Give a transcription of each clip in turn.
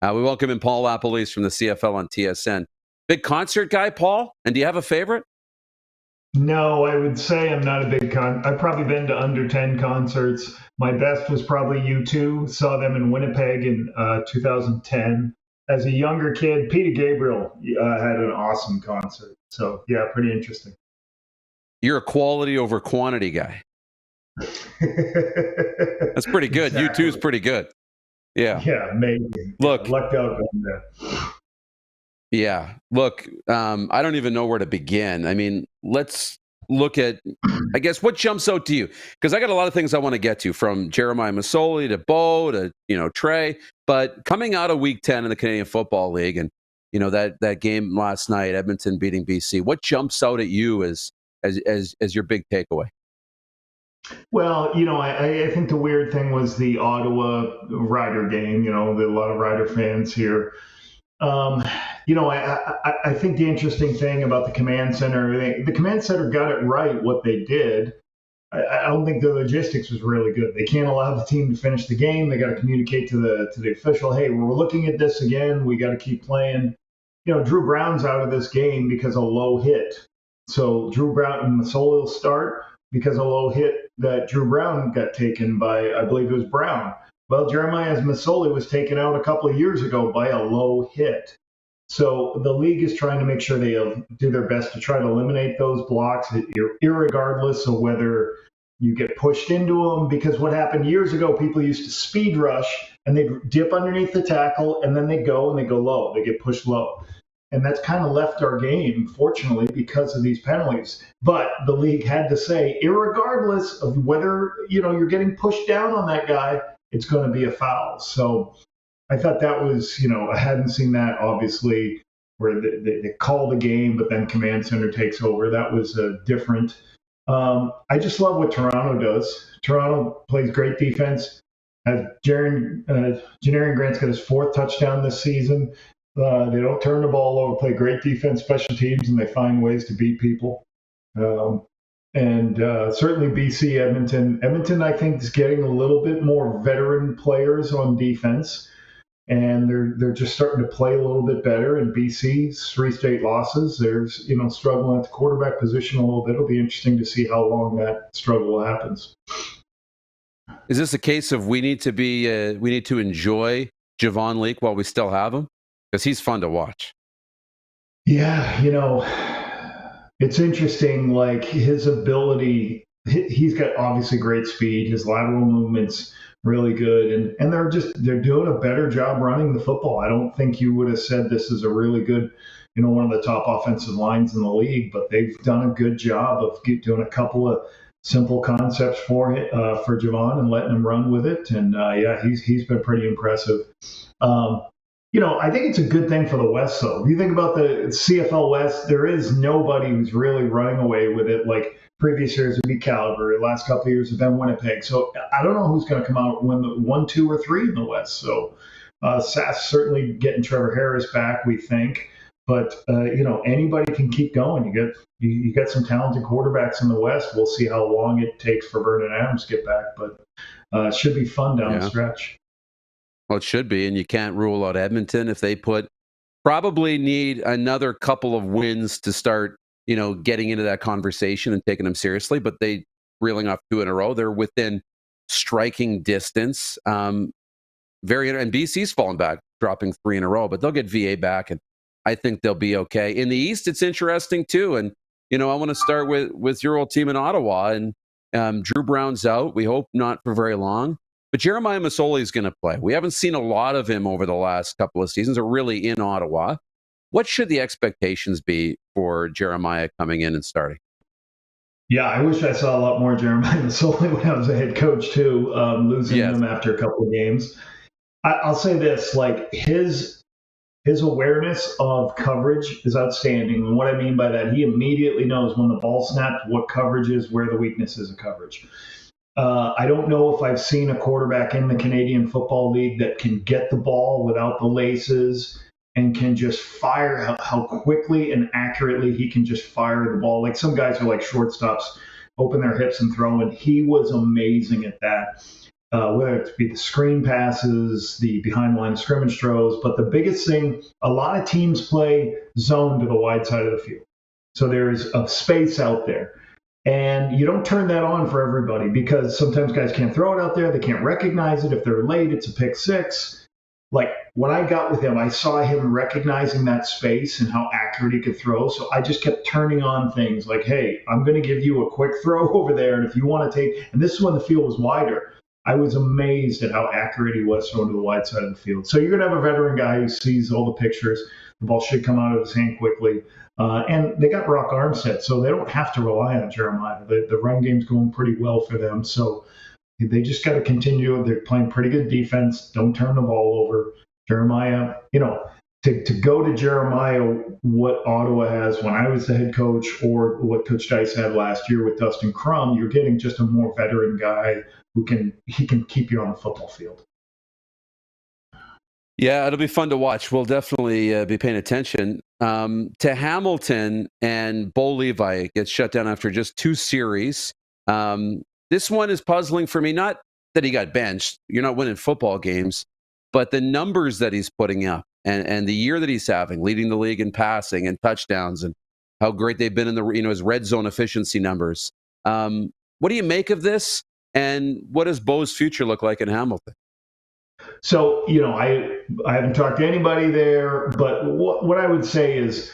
We welcome in Paul LaPolice from the CFL on TSN. Big concert guy, Paul? And do you have a favorite? No, I would say I'm not a big I've probably been to under 10 concerts. My best was probably U2. Saw them in Winnipeg in 2010. As a younger kid, Peter Gabriel had an awesome concert. So, yeah, pretty interesting. You're a quality over quantity guy. That's pretty good. Exactly. U2 is pretty good. Yeah. Yeah, amazing. Look. Lucked out on that. Yeah. Look, I don't even know where to begin. I mean, let's look at, I guess, what jumps out to you? Because I got a lot of things I want to get to, from Jeremiah Masoli to Bo to, Trey. But coming out of Week 10 in the Canadian Football League, and, that game last night, Edmonton beating BC, what jumps out at you as your big takeaway? Well, I think the weird thing was the Ottawa Rider game. There are a lot of Rider fans here. I think the interesting thing about the command center, the command center got it right what they did. I don't think the logistics was really good. They can't allow the team to finish the game. They got to communicate to the official, hey, we're looking at this again. We got to keep playing. Drew Brown's out of this game because of a low hit. So Drew Brown and Masoli will start because of a low hit that Drew Brown got taken by, I believe it was Brown. Well, Jeremiah Masoli was taken out a couple of years ago by a low hit. So the league is trying to make sure they do their best to try to eliminate those blocks, irregardless of whether you get pushed into them. Because what happened years ago, people used to speed rush and they'd dip underneath the tackle and then they go low. They get pushed low. And that's kind of left our game, fortunately, because of these penalties. But the league had to say, irregardless of whether you're getting pushed down on that guy, it's going to be a foul. So I thought that was, I hadn't seen that, obviously, where they call the game, but then command center takes over. That was different. I just love what Toronto does. Toronto plays great defense. Janarian Grant's got his 4th touchdown this season. They don't turn the ball over, play great defense, special teams, and they find ways to beat people. And certainly BC, Edmonton. Edmonton, I think, is getting a little bit more veteran players on defense, and they're just starting to play a little bit better. And BC's 3 straight losses. They're struggling at the quarterback position a little bit. It'll be interesting to see how long that struggle happens. Is this a case of we need to enjoy Javon Leake while we still have him? Because he's fun to watch. Yeah, it's interesting, like his ability. He's got obviously great speed. His lateral movement's really good, and they're doing a better job running the football. I don't think you would have said this is a really good, one of the top offensive lines in the league, but they've done a good job of doing a couple of simple concepts for Javon and letting him run with it. And he's been pretty impressive. I think it's a good thing for the West, though. If you think about the CFL West, there is nobody who's really running away with it. Like previous years would be Calgary, the last couple of years have been Winnipeg. So I don't know who's going to come out and win the 1, 2, or 3 in the West. So SAS certainly getting Trevor Harris back, we think. But anybody can keep going. You got some talented quarterbacks in the West. We'll see how long it takes for Vernon Adams to get back, but it should be fun down the stretch. Well, it should be, and you can't rule out Edmonton if they probably need another couple of wins to start, getting into that conversation and taking them seriously. But they reeling off 2 in a row. They're within striking distance. And BC's fallen back, dropping 3 in a row, but they'll get VA back, and I think they'll be okay. In the East, it's interesting too, and I want to start with your old team in Ottawa, and Drew Brown's out. We hope not for very long. But Jeremiah Masoli is going to play. We haven't seen a lot of him over the last couple of seasons, or really in Ottawa. What should the expectations be for Jeremiah coming in and starting? Yeah, I wish I saw a lot more Jeremiah Masoli when I was a head coach too, losing him after a couple of games. I'll say this, like his awareness of coverage is outstanding. And what I mean by that, he immediately knows when the ball snapped, what coverage is, where the weakness is of coverage. I don't know if I've seen a quarterback in the Canadian Football League that can get the ball without the laces and can just fire, how quickly and accurately he can just fire the ball. Like some guys are like shortstops, open their hips and throw, and he was amazing at that. whether it be the screen passes, the behind the line of scrimmage throws. But the biggest thing, a lot of teams play zone to the wide side of the field. So there's a space out there. And you don't turn that on for everybody because sometimes guys can't throw it out there. They can't recognize it. If they're late, it's a pick six. Like when I got with him, I saw him recognizing that space and how accurate he could throw. So I just kept turning on things like, hey, I'm going to give you a quick throw over there. And if you want to take, and this is when the field was wider. I was amazed at how accurate he was throwing to the wide side of the field. So you're going to have a veteran guy who sees all the pictures. The ball should come out of his hand quickly. And they got Rourke Armstead, so they don't have to rely on Jeremiah. The run game's going pretty well for them. So they just got to continue. They're playing pretty good defense. Don't turn the ball over. Jeremiah, to go to Jeremiah, what Ottawa has when I was the head coach, or what Coach Dice had last year with Dustin Crum, you're getting just a more veteran guy who can keep you on the football field. Yeah, it'll be fun to watch. We'll definitely be paying attention. To Hamilton, and Bo Levi gets shut down after just 2 series. This one is puzzling for me. Not that he got benched. You're not winning football games. But the numbers that he's putting up and the year that he's having, leading the league in passing and touchdowns, and how great they've been in the his red zone efficiency numbers. What do you make of this? And what does Bo's future look like in Hamilton? So, I haven't talked to anybody there, but what I would say is,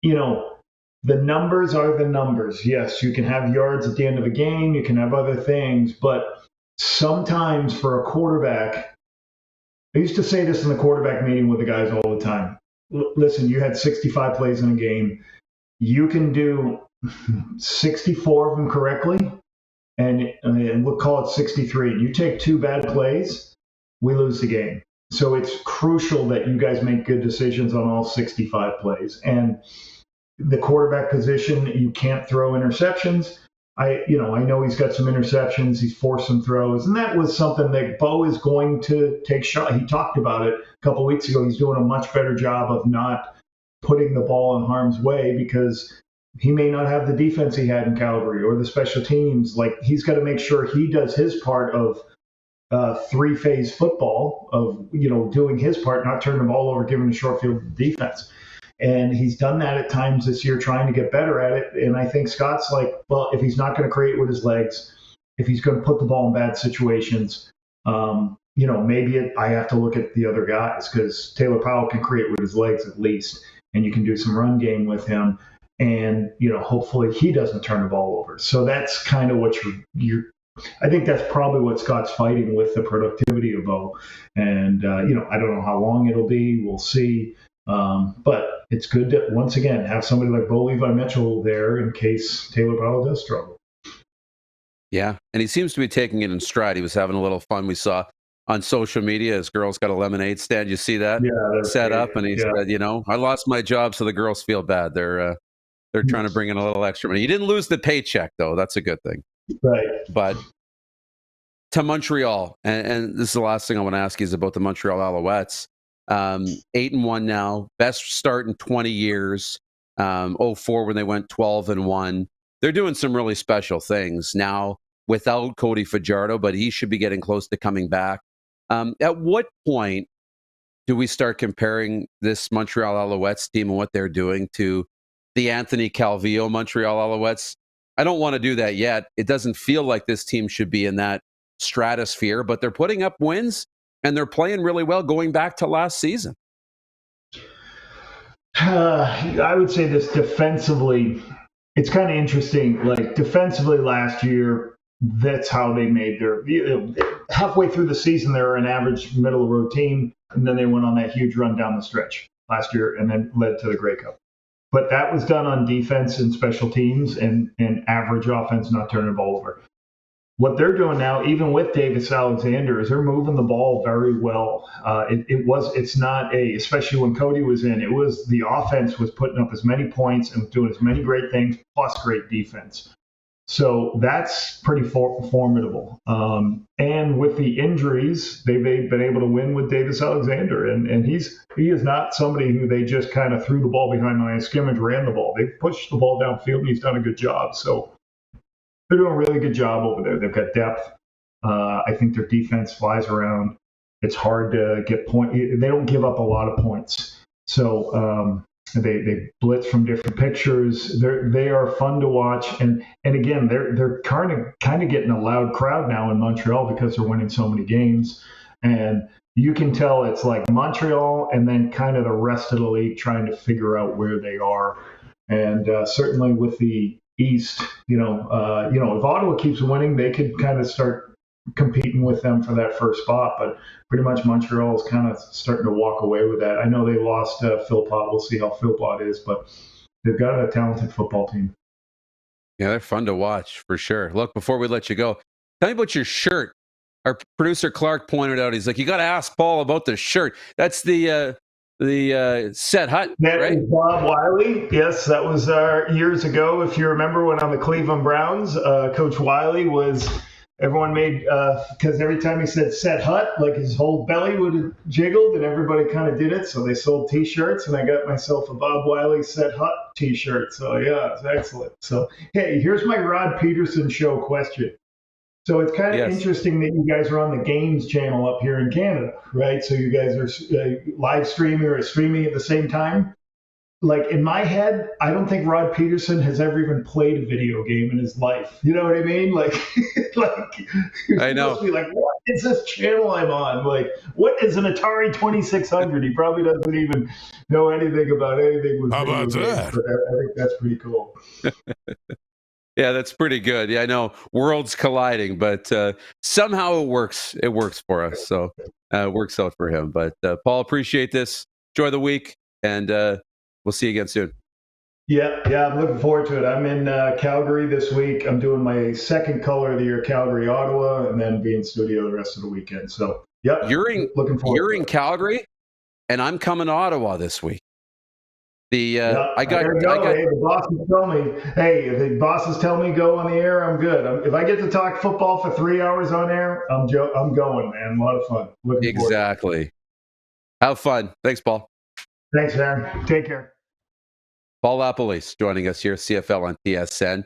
the numbers are the numbers. Yes, you can have yards at the end of a game, you can have other things, but sometimes for a quarterback, I used to say this in the quarterback meeting with the guys all the time. Listen, you had 65 plays in a game. You can do 64 of them correctly, and we'll call it 63. You take 2 bad plays, we lose the game. So it's crucial that you guys make good decisions on all 65 plays. And the quarterback position, you can't throw interceptions. I know he's got some interceptions. He's forced some throws. And that was something that Bo is going to take shot. He talked about it a couple of weeks ago. He's doing a much better job of not putting the ball in harm's way because he may not have the defense he had in Calgary or the special teams. Like, he's got to make sure he does his part of 3-phase football of, doing his part, not turning the ball over, giving a short field defense. And he's done that at times this year, trying to get better at it. And I think Scott's like, well, if he's not going to create with his legs, if he's going to put the ball in bad situations, maybe I have to look at the other guys, because Taylor Powell can create with his legs at least, and you can do some run game with him. And, hopefully he doesn't turn the ball over. So that's kind of what I think that's probably what Scott's fighting with, the productivity of Bo. And, I don't know how long it'll be. We'll see. But it's good to, once again, have somebody like Bo Levi Mitchell there in case Taylor Powell does struggle. Yeah, and he seems to be taking it in stride. He was having a little fun. We saw on social media his girl's got a lemonade stand. You see that? Yeah, set up, and he said, I lost my job, so the girls feel bad. They're trying to bring in a little extra money. You didn't lose the paycheck, though. That's a good thing. Right. But to Montreal, and this is the last thing I want to ask you is about the Montreal Alouettes. 8-1 now, best start in 20 years. 04 when they went 12-1. They're doing some really special things now without Cody Fajardo, but he should be getting close to coming back. At what point do we start comparing this Montreal Alouettes team and what they're doing to the Anthony Calvillo Montreal Alouettes? I don't want to do that yet. It doesn't feel like this team should be in that stratosphere, but they're putting up wins and they're playing really well going back to last season. I would say this defensively, it's kind of interesting. Like, defensively last year, that's how they made their, halfway through the season, they were an average middle of the road team, and then they went on that huge run down the stretch last year and then led to the Grey Cup. But that was done on defense and special teams and average offense, not turning the ball over. What they're doing now, even with Davis Alexander, is they're moving the ball very well. It's not especially when Cody was in, it was the offense was putting up as many points and doing as many great things, plus great defense. So that's pretty formidable. And with the injuries, they've been able to win with Davis Alexander. And he is not somebody who they just kind of threw the ball behind the line of scrimmage, ran the ball. They've pushed the ball downfield, and he's done a good job. So they're doing a really good job over there. They've got depth. I think their defense flies around. It's hard to get point. They don't give up a lot of points. So they blitz from different pictures. They are fun to watch. And again, they're kind of getting a loud crowd now in Montreal because they're winning so many games. And you can tell it's like Montreal and then kind of the rest of the league trying to figure out where they are. And certainly with the East, if Ottawa keeps winning, they could kind of start competing with them for that first spot. But pretty much Montreal is kind of starting to walk away with that. I know they lost Philpott. We'll see how Philpott is, but they've got a talented football team. Yeah, they're fun to watch for sure. Look, before we let you go, tell me about your shirt. Our producer Clark pointed out, he's like, you got to ask Paul about the shirt. That's the Set Hut, That right? is Bob Wiley. Yes, that was years ago. If you remember when on the Cleveland Browns, Coach Wiley was, everyone made, because every time he said Set Hut, like his whole belly would have jiggled and everybody kind of did it. So they sold T-shirts and I got myself a Bob Wiley Set Hut T-shirt. So yeah, it's excellent. So, hey, here's my Rod Pedersen show question. So it's kind of interesting that you guys are on the Games channel up here in Canada, right? So you guys are live streaming or streaming at the same time. Like in my head, I don't think Rod Pedersen has ever even played a video game in his life. You know what I mean? Like you're I know. supposed to be like, what is this channel I'm on? Like, what is an Atari 2600? He probably doesn't even know anything about anything with video games. But I think that's pretty cool. Yeah, that's pretty good. Yeah, I know worlds colliding, but somehow it works. It works for us, so it works out for him. But Paul, appreciate this. Enjoy the week, and we'll see you again soon. Yeah, I'm looking forward to it. I'm in Calgary this week. I'm doing my second color of the year, Calgary, Ottawa, and then be in studio the rest of the weekend. So, yep, looking forward. You're in Calgary, and I'm coming to Ottawa this week. Hey, the bosses tell me, hey, if the bosses tell me go on the air, I'm good. If I get to talk football for 3 hours on air, I'm going, man. A lot of fun. Exactly. Have fun. Thanks, Paul. Thanks, Aaron. Take care. Paul LaPolice joining us here, CFL on TSN.